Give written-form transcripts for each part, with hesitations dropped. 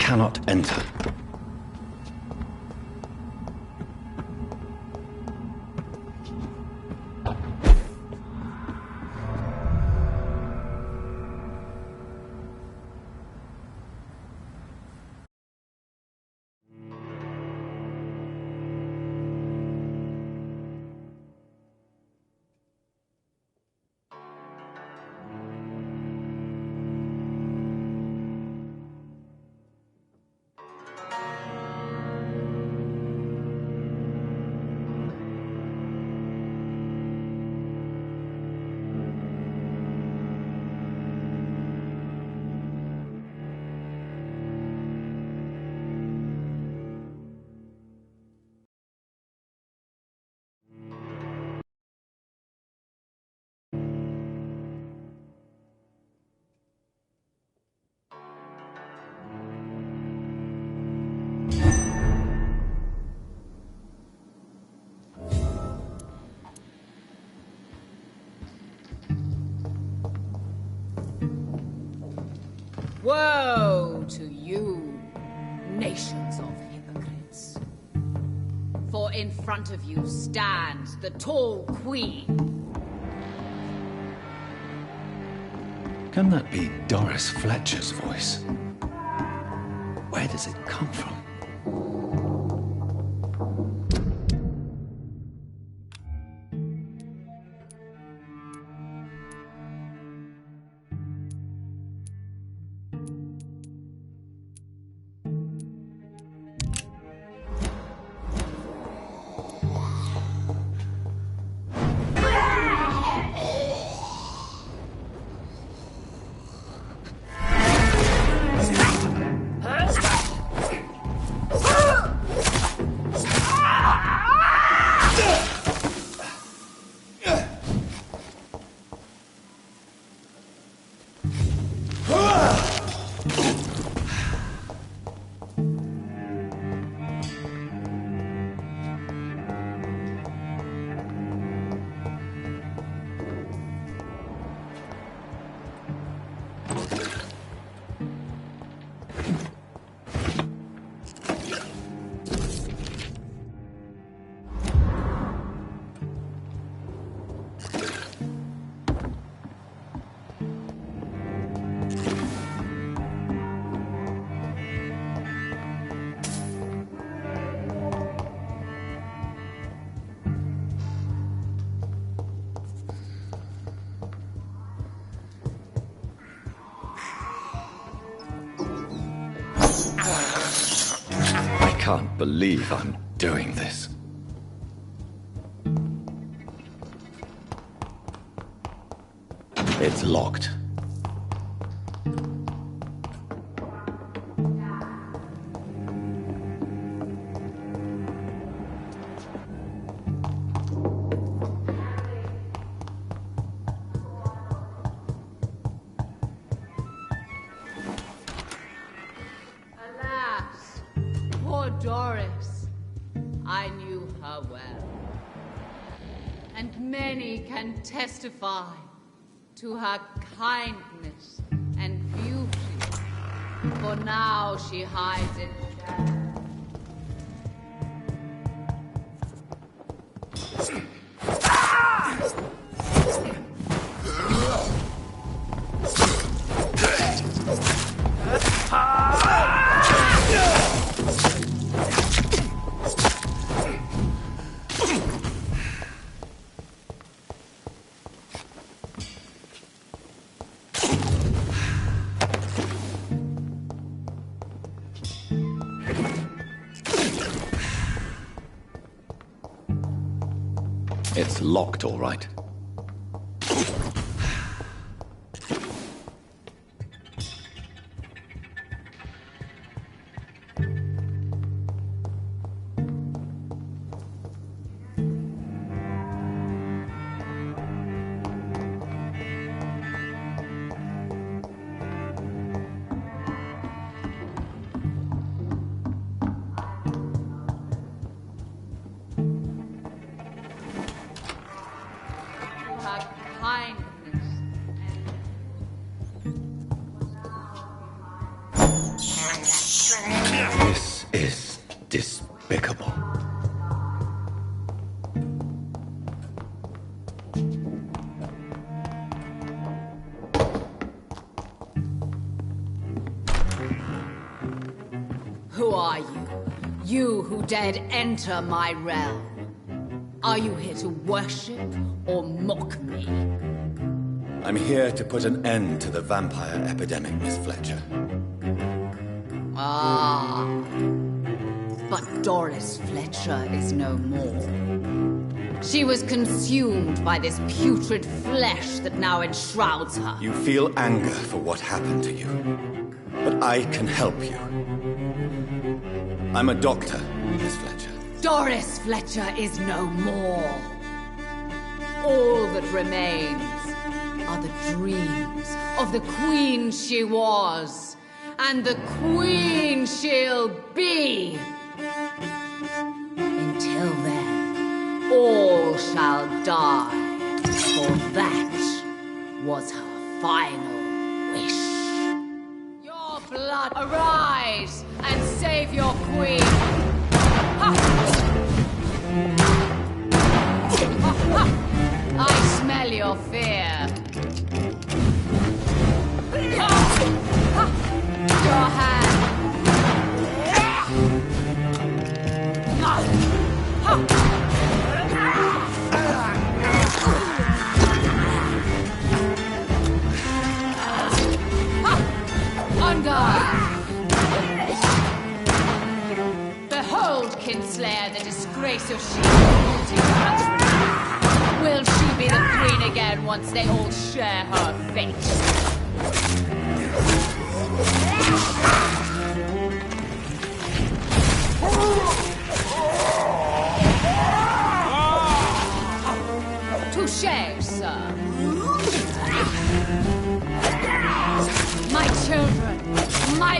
cannot enter. Woe to you, nations of hypocrites. For in front of you stands the tall queen. Can that be Doris Fletcher's voice? Where does it come from? I can't believe I'm doing this. It's locked. Doris. I knew her well, and many can testify to her kindness and beauty, for now she hides in shadow. It's locked, all right. You who dared enter my realm. Are you here to worship or mock me? I'm here to put an end to the vampire epidemic, Miss Fletcher. Ah. But Doris Fletcher is no more. She was consumed by this putrid flesh that now enshrouds her. You feel anger for what happened to you. But I can help you. I'm a doctor, Miss Fletcher. Doris Fletcher is no more. All that remains are the dreams of the queen she was, and the queen she'll be. Until then, all shall die, for that was her final wish. Your blood, arise and save your queen. Ha! Ha, ha. I smell your fear. Your hand. On guard. Behold, Kinslayer, the disgrace of she. Will she be the queen again once they all share her fate? Touché, sir. My children, my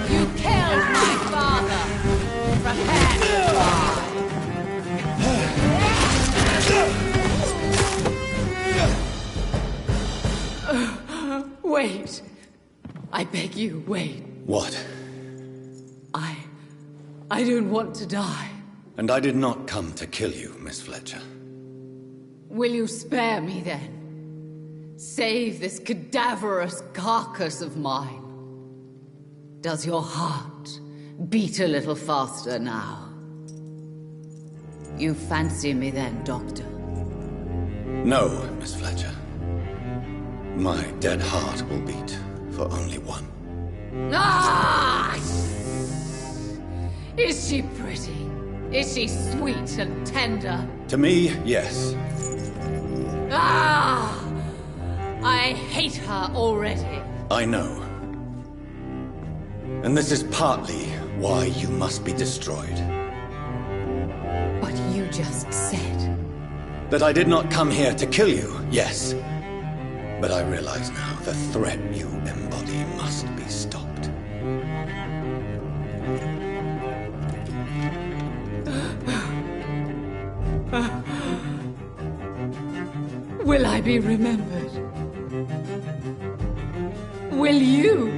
You killed my father. Prepare to die. Wait. I beg you, wait. What? I don't want to die. And I did not come to kill you, Miss Fletcher. Will you spare me then? Save this cadaverous carcass of mine. Does your heart beat a little faster now? You fancy me then, Doctor? No, Miss Fletcher. My dead heart will beat for only one. Ah! Is she pretty? Is she sweet and tender? To me, yes. Ah! I hate her already. I know. And this is partly why you must be destroyed. But you just said... That I did not come here to kill you, yes. But I realize now the threat you embody must be stopped. Will I be remembered? Will you?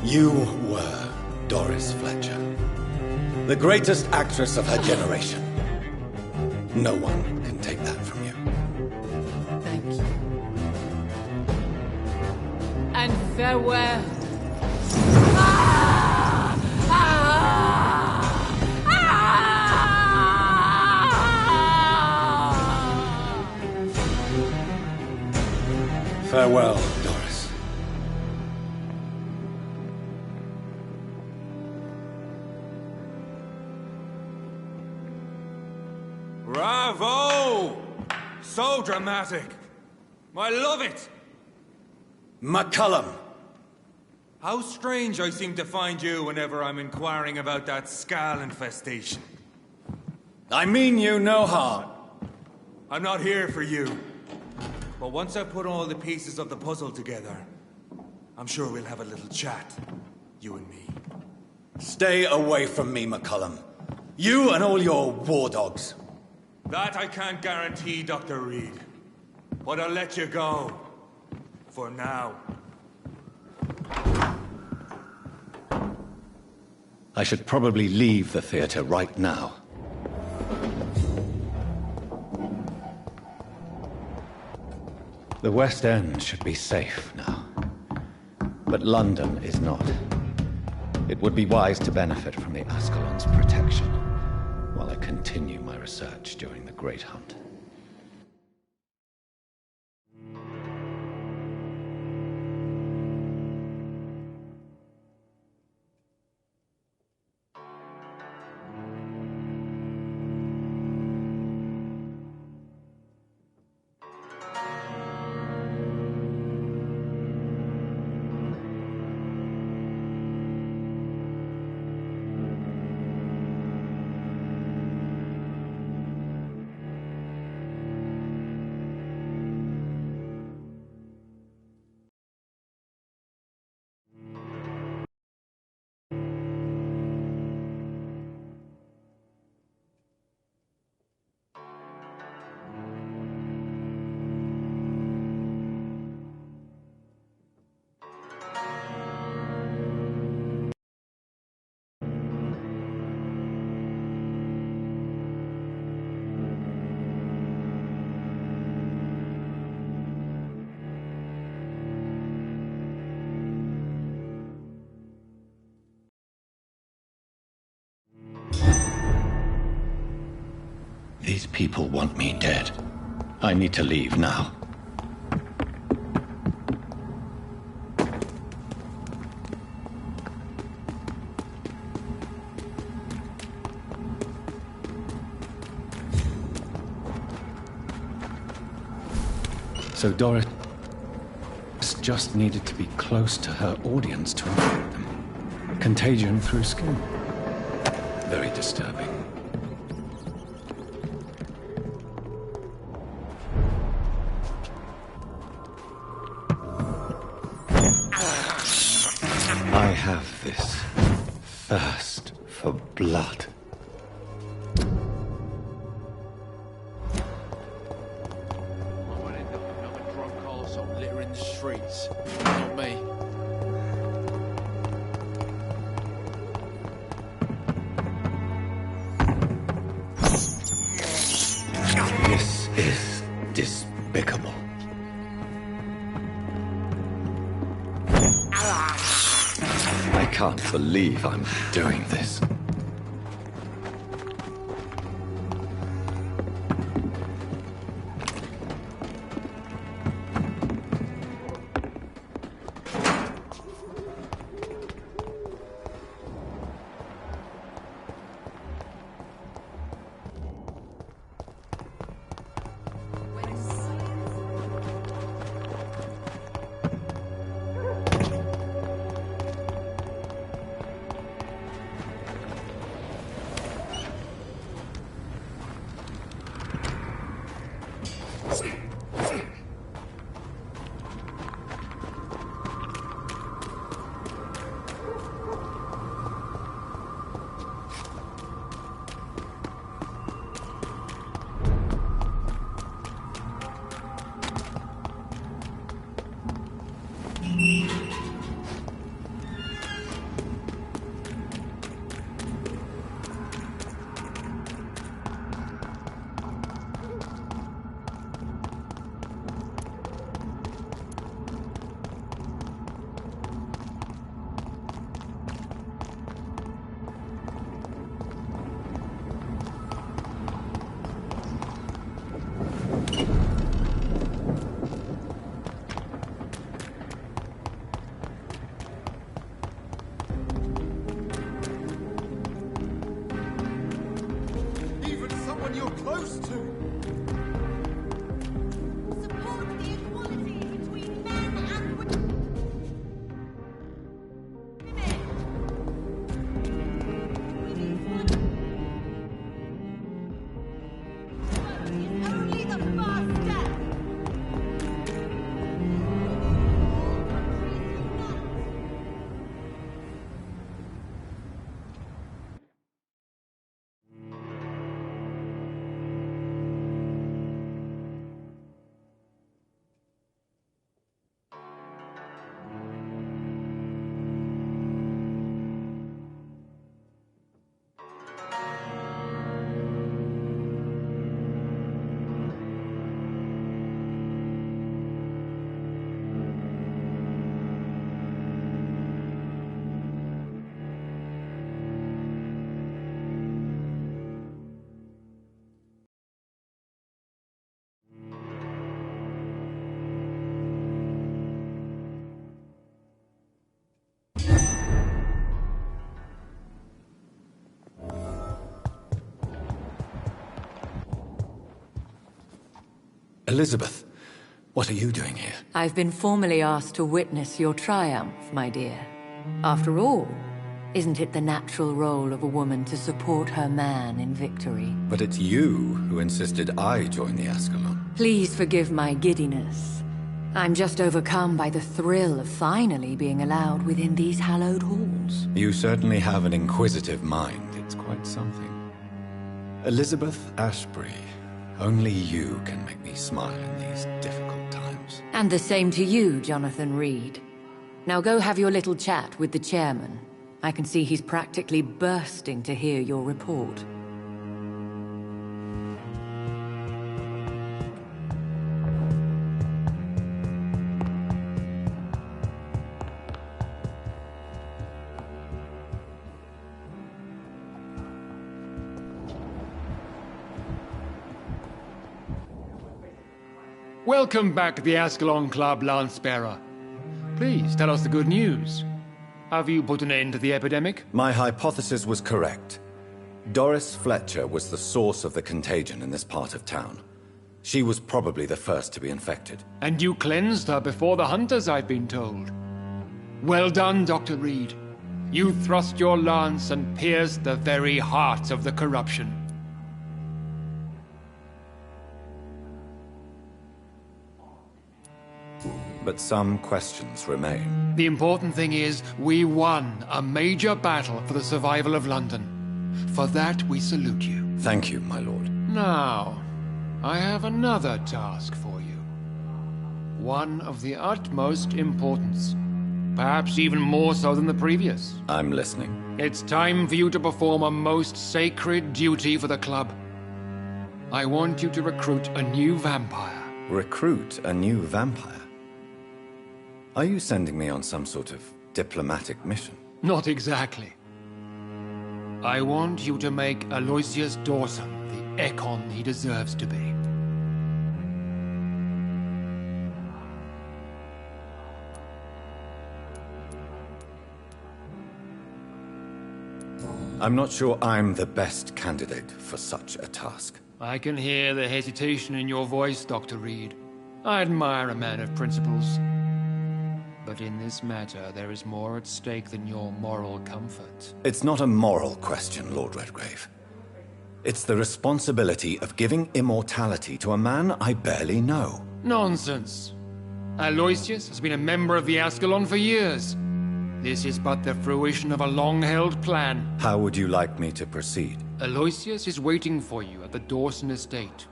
You were Doris Fletcher, the greatest actress of her generation. No one can take that from you. Thank you. And farewell. Ah! Ah! Ah! Farewell, Doris. Bravo! So dramatic. I love it. McCullum! How strange I seem to find you whenever I'm inquiring about that Skal infestation. I mean you no harm. I'm not here for you. But once I put all the pieces of the puzzle together, I'm sure we'll have a little chat, you and me. Stay away from me, McCullum. You and all your war dogs. That I can't guarantee, Dr. Reed. But I'll let you go. For now. I should probably leave the theater right now. The West End should be safe now. But London is not. It would be wise to benefit from the Ascalon's protection, while I continue my research during the Great Hunt. These people want me dead. I need to leave now. So Doris just needed to be close to her audience to infect them. Contagion through skin. Very disturbing. I have this thirst for blood. I won't end up becoming a drunk arsehole littering the streets. Not me. This is despicable. I can't believe I'm doing this. Elizabeth, what are you doing here? I've been formally asked to witness your triumph, my dear. After all, isn't it the natural role of a woman to support her man in victory? But it's you who insisted I join the Ascalon. Please forgive my giddiness. I'm just overcome by the thrill of finally being allowed within these hallowed halls. You certainly have an inquisitive mind. It's quite something. Elizabeth Ashbury, only you can make me smile in these difficult times. And the same to you, Jonathan Reed. Now go have your little chat with the chairman. I can see he's practically bursting to hear your report. Welcome back to the Ascalon Club, Lance-Bearer. Please, tell us the good news. Have you put an end to the epidemic? My hypothesis was correct. Doris Fletcher was the source of the contagion in this part of town. She was probably the first to be infected. And you cleansed her before the hunters, I've been told. Well done, Dr. Reed. You thrust your lance and pierced the very heart of the corruption. But some questions remain. The important thing is, we won a major battle for the survival of London. For that, we salute you. Thank you, my lord. Now, I have another task for you. One of the utmost importance. Perhaps even more so than the previous. I'm listening. It's time for you to perform a most sacred duty for the club. I want you to recruit a new vampire. Recruit a new vampire? Are you sending me on some sort of diplomatic mission? Not exactly. I want you to make Aloysius Dawson the Ekon he deserves to be. I'm not sure I'm the best candidate for such a task. I can hear the hesitation in your voice, Dr. Reed. I admire a man of principles. But in this matter, there is more at stake than your moral comfort. It's not a moral question, Lord Redgrave. It's the responsibility of giving immortality to a man I barely know. Nonsense. Aloysius has been a member of the Ascalon for years. This is but the fruition of a long-held plan. How would you like me to proceed? Aloysius is waiting for you at the Dawson estate.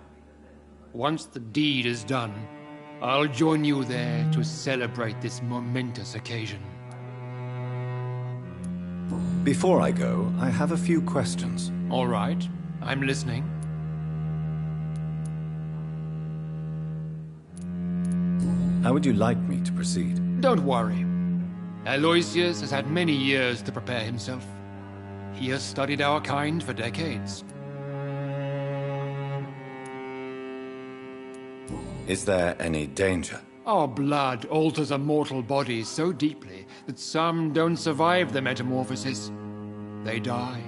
Once the deed is done, I'll join you there to celebrate this momentous occasion. Before I go, I have a few questions. All right, I'm listening. How would you like me to proceed? Don't worry. Aloysius has had many years to prepare himself. He has studied our kind for decades. Is there any danger? Our blood alters a mortal body so deeply that some don't survive the metamorphosis. They die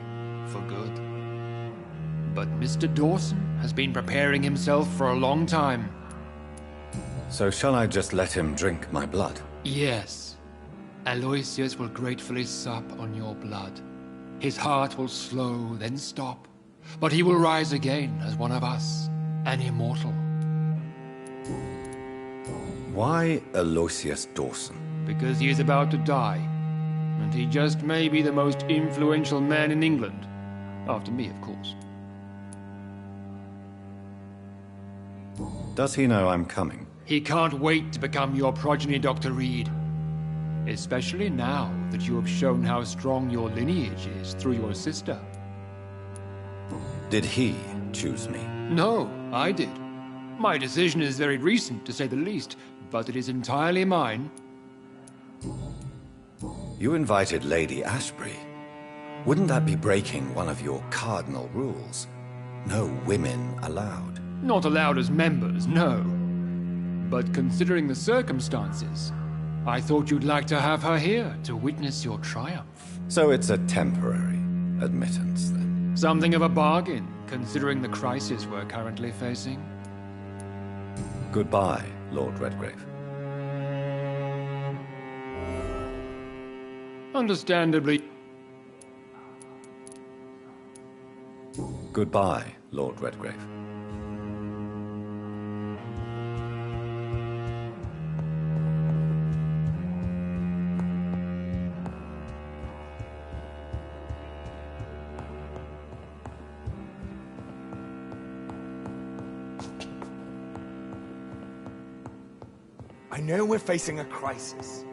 for good. But Mr. Dawson has been preparing himself for a long time. So shall I just let him drink my blood? Yes. Aloysius will gratefully sup on your blood. His heart will slow, then stop. But he will rise again as one of us, an immortal. Why Aloysius Dawson? Because he is about to die. And he just may be the most influential man in England. After me, of course. Does he know I'm coming? He can't wait to become your progeny, Dr. Reed. Especially now that you have shown how strong your lineage is through your sister. Did he choose me? No, I did. My decision is very recent, to say the least, but it is entirely mine. You invited Lady Ashbury. Wouldn't that be breaking one of your cardinal rules? No women allowed. Not allowed as members, no. But considering the circumstances, I thought you'd like to have her here to witness your triumph. So it's a temporary admittance, then? Something of a bargain, considering the crisis we're currently facing. Goodbye, Lord Redgrave. Understandably. Goodbye, Lord Redgrave. I know we're facing a crisis,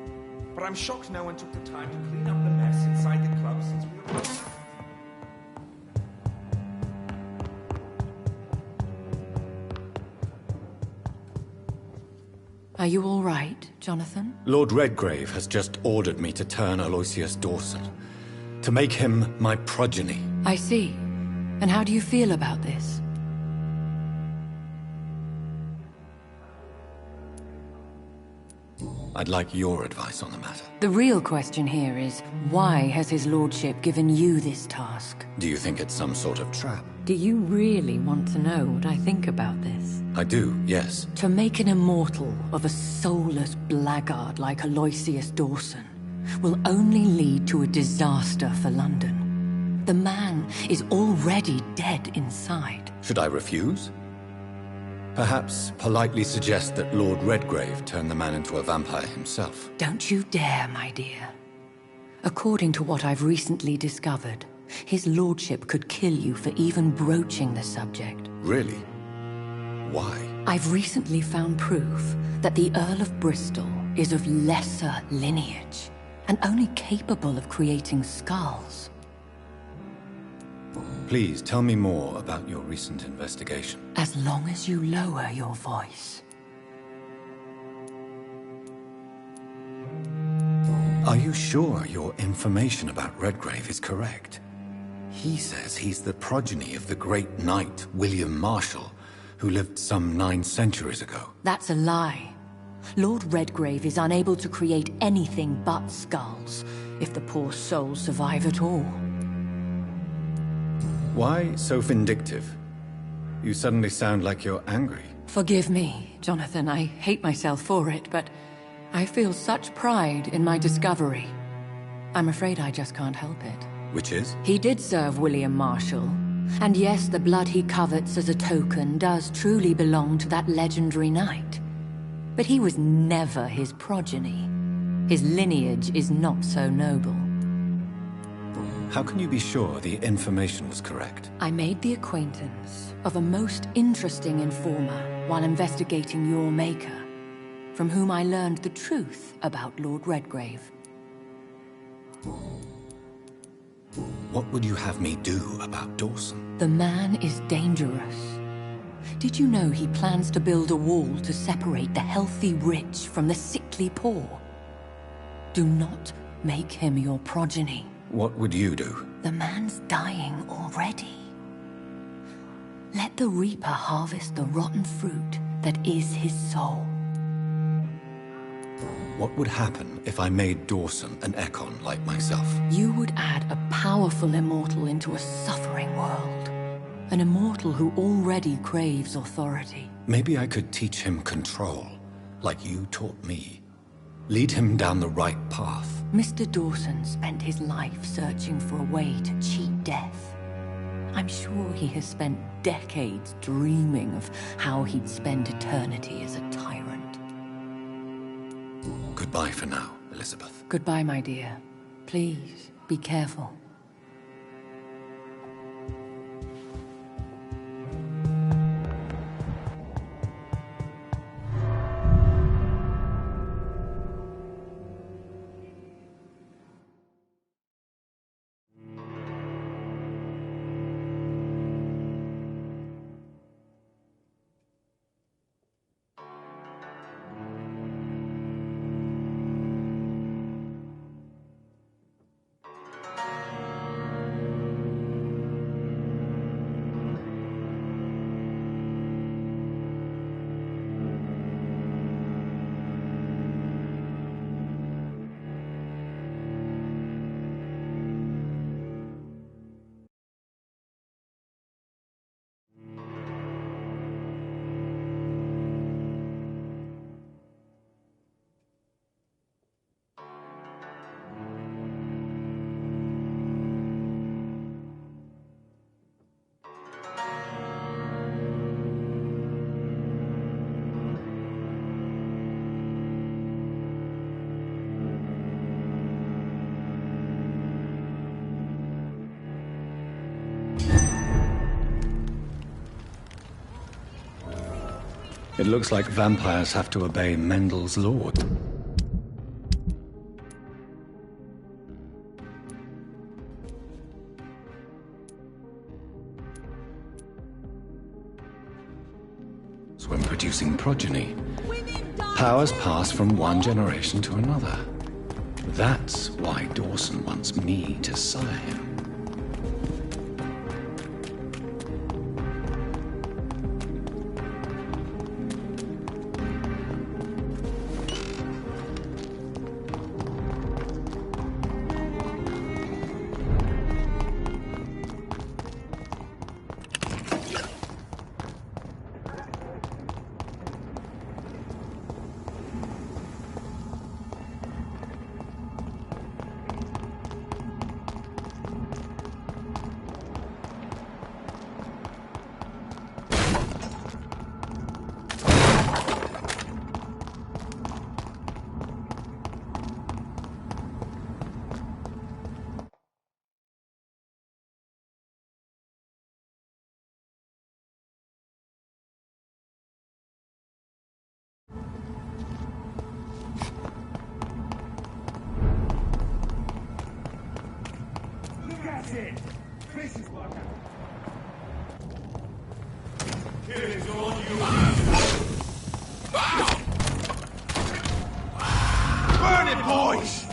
but I'm shocked no one took the time to clean up the mess inside the club since we were... Are you all right, Jonathan? Lord Redgrave has just ordered me to turn Aloysius Dawson, to make him my progeny. I see. And how do you feel about this? I'd like your advice on the matter. The real question here is, why has his lordship given you this task? Do you think it's some sort of trap? Do you really want to know what I think about this? I do, yes. To make an immortal of a soulless blackguard like Aloysius Dawson will only lead to a disaster for London. The man is already dead inside. Should I refuse? Perhaps politely suggest that Lord Redgrave turn the man into a vampire himself. Don't you dare, my dear. According to what I've recently discovered, his lordship could kill you for even broaching the subject. Really? Why? I've recently found proof that the Earl of Bristol is of lesser lineage and only capable of creating skulls. Please tell me more about your recent investigation. As long as you lower your voice. Are you sure your information about Redgrave is correct? He says he's the progeny of the great knight William Marshall, who lived some 9 centuries ago. That's a lie. Lord Redgrave is unable to create anything but skulls, if the poor souls survive at all. Why so vindictive? You suddenly sound like you're angry. Forgive me, Jonathan. I hate myself for it, but I feel such pride in my discovery. I'm afraid I just can't help it. Which is? He did serve William Marshall. And yes, the blood he covets as a token does truly belong to that legendary knight. But he was never his progeny. His lineage is not so noble. How can you be sure the information was correct? I made the acquaintance of a most interesting informer while investigating your maker, from whom I learned the truth about Lord Redgrave. What would you have me do about Dawson? The man is dangerous. Did you know he plans to build a wall to separate the healthy rich from the sickly poor? Do not make him your progeny. What would you do? The man's dying already. Let the Reaper harvest the rotten fruit that is his soul. What would happen if I made Dawson an Ekon like myself? You would add a powerful immortal into a suffering world. An immortal who already craves authority. Maybe I could teach him control, like you taught me. Lead him down the right path. Mr. Dawson spent his life searching for a way to cheat death. I'm sure he has spent decades dreaming of how he'd spend eternity as a tyrant. Goodbye for now, Elizabeth. Goodbye, my dear. Please, be careful. It looks like vampires have to obey Mendel's law. When producing progeny, powers pass from one generation to another. That's why Dawson wants me to sire him. Burn it, boys!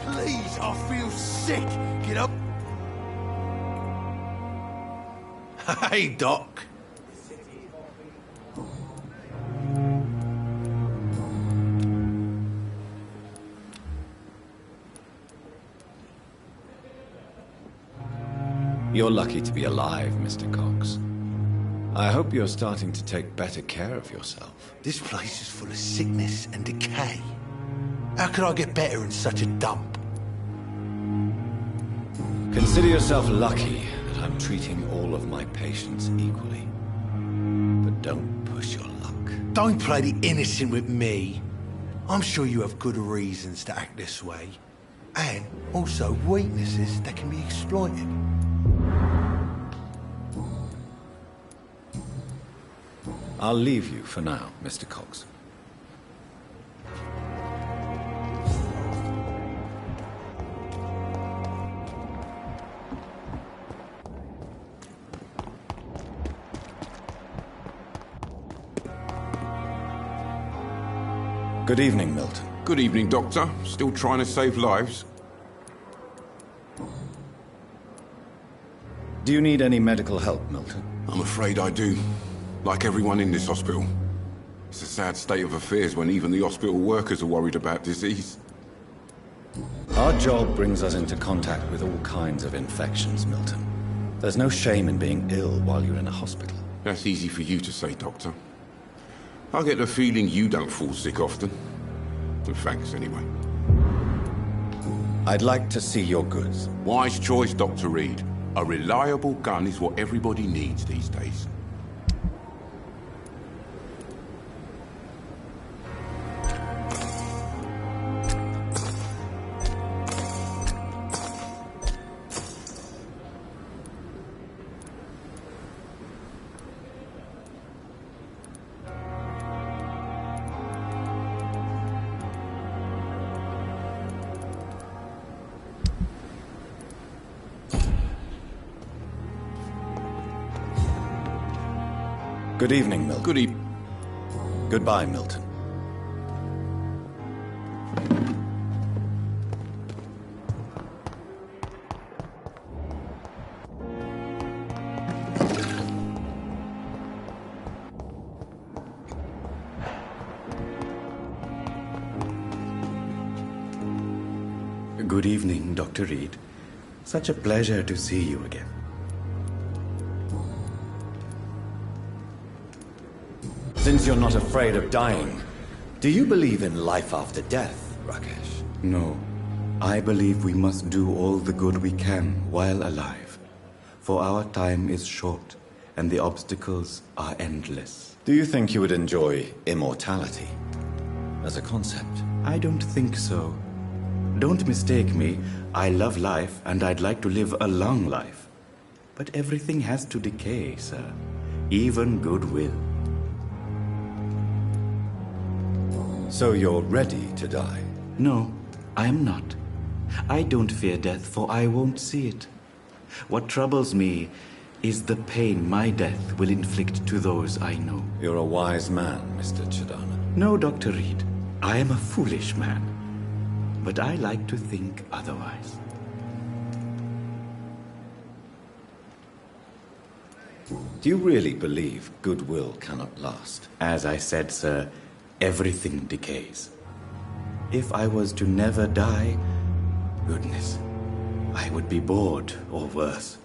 Please, I feel sick. Get up. Hey, Doc. You're lucky to be alive, Mr. Cox. I hope you're starting to take better care of yourself. This place is full of sickness and decay. How could I get better in such a dump? Consider yourself lucky that I'm treating all of my patients equally. But don't push your luck. Don't play the innocent with me. I'm sure you have good reasons to act this way. And also weaknesses that can be exploited. I'll leave you for now, Mr. Cox. Good evening, Milton. Good evening, Doctor. Still trying to save lives? Do you need any medical help, Milton? I'm afraid I do. Like everyone in this hospital. It's a sad state of affairs when even the hospital workers are worried about disease. Our job brings us into contact with all kinds of infections, Milton. There's no shame in being ill while you're in a hospital. That's easy for you to say, Doctor. I get the feeling you don't fall sick often. Well, thanks, anyway. I'd like to see your goods. Wise choice, Dr. Reed. A reliable gun is what everybody needs these days. Good evening, Milton. Good evening. Goodbye, Milton. Good evening, Dr. Reed. Such a pleasure to see you again. Since you're not afraid of dying, do you believe in life after death, Rakesh? No. I believe we must do all the good we can while alive. For our time is short, and the obstacles are endless. Do you think you would enjoy immortality as a concept? I don't think so. Don't mistake me. I love life, and I'd like to live a long life. But everything has to decay, sir. Even goodwill. So you're ready to die? No, I'm not. I don't fear death, for I won't see it. What troubles me is the pain my death will inflict to those I know. You're a wise man, Mr. Chidana. No, Dr. Reed. I am a foolish man. But I like to think otherwise. Do you really believe goodwill cannot last? As I said, sir, everything decays. If I was to never die, goodness, I would be bored or worse.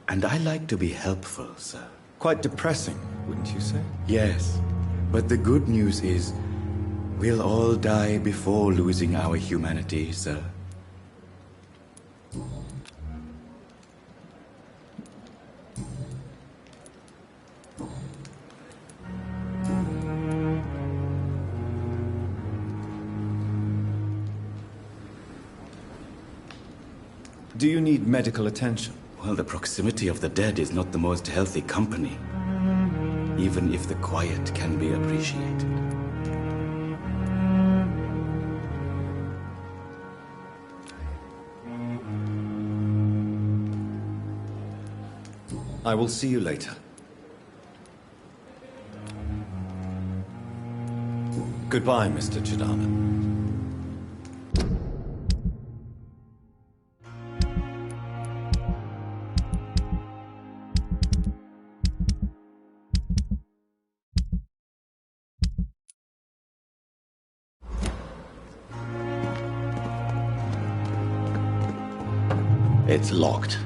And I like to be helpful, sir. Quite depressing, wouldn't you say? Yes, but the good news is we'll all die before losing our humanity, sir. Do you need medical attention? Well, the proximity of the dead is not the most healthy company, even if the quiet can be appreciated. I will see you later. Goodbye, Mr. Chidana. It's locked.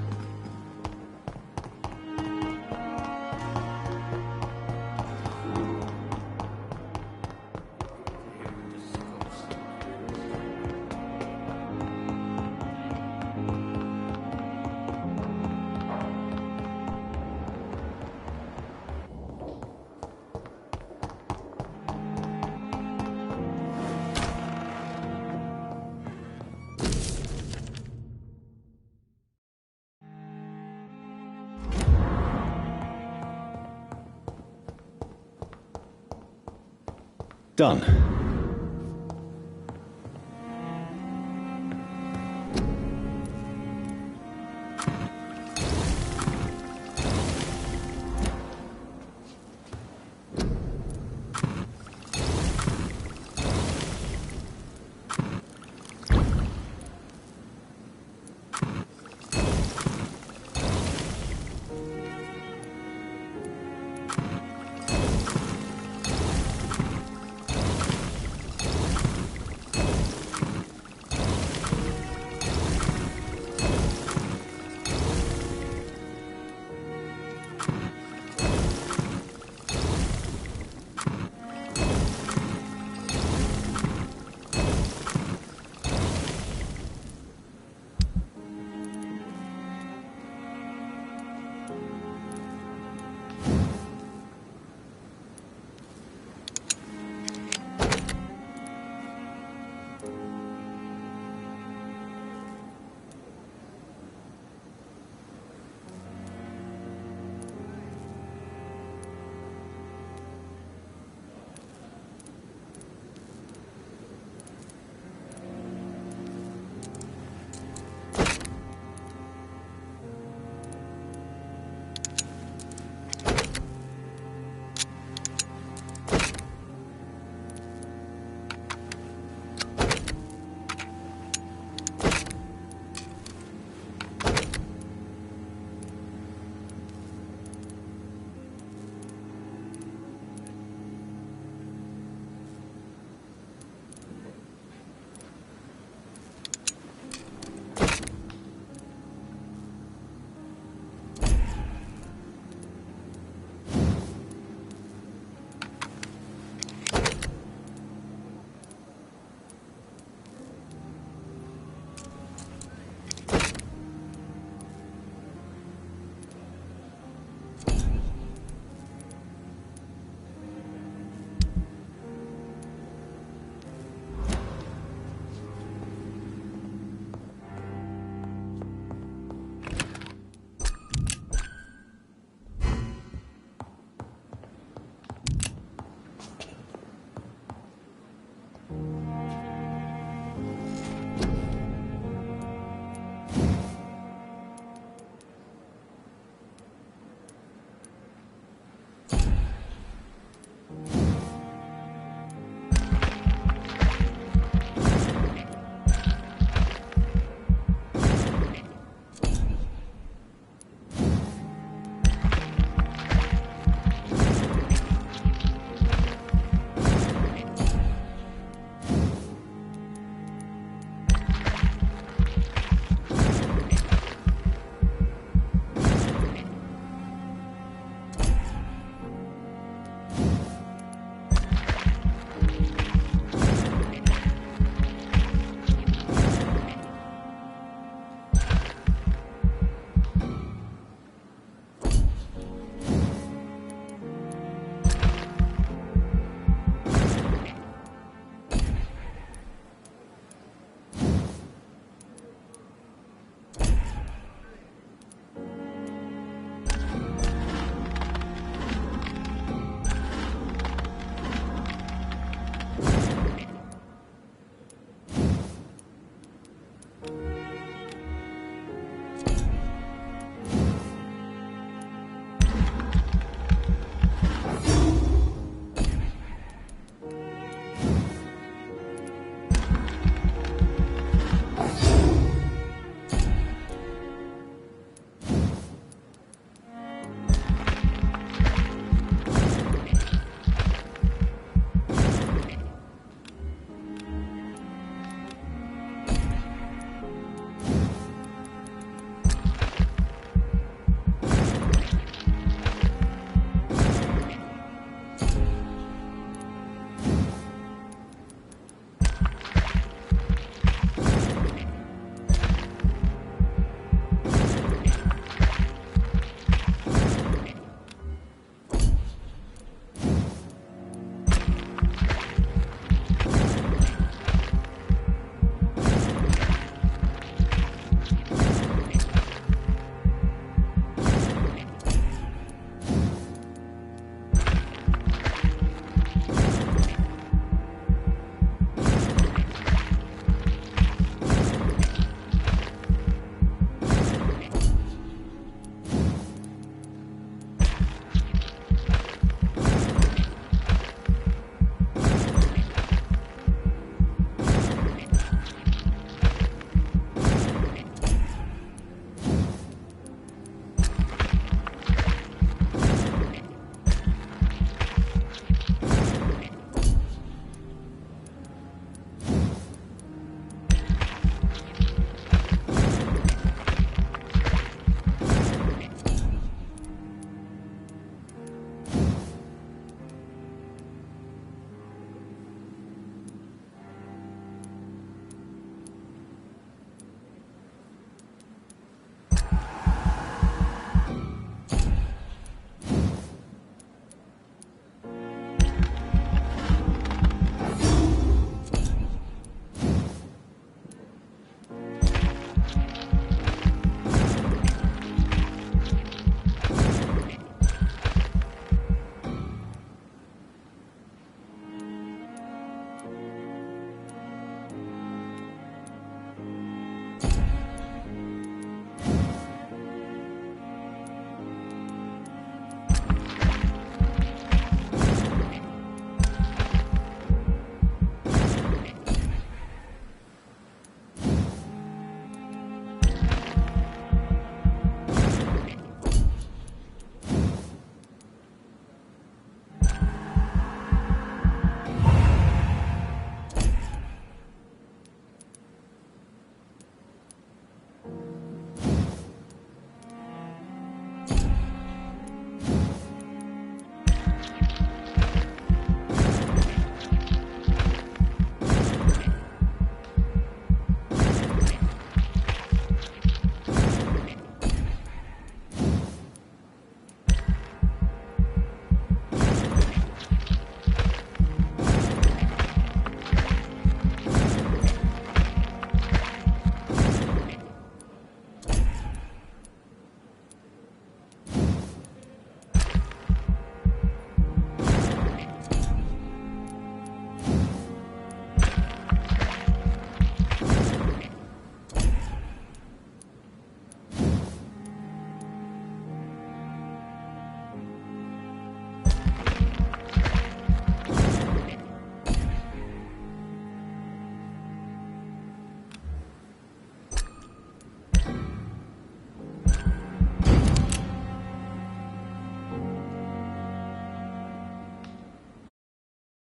Done.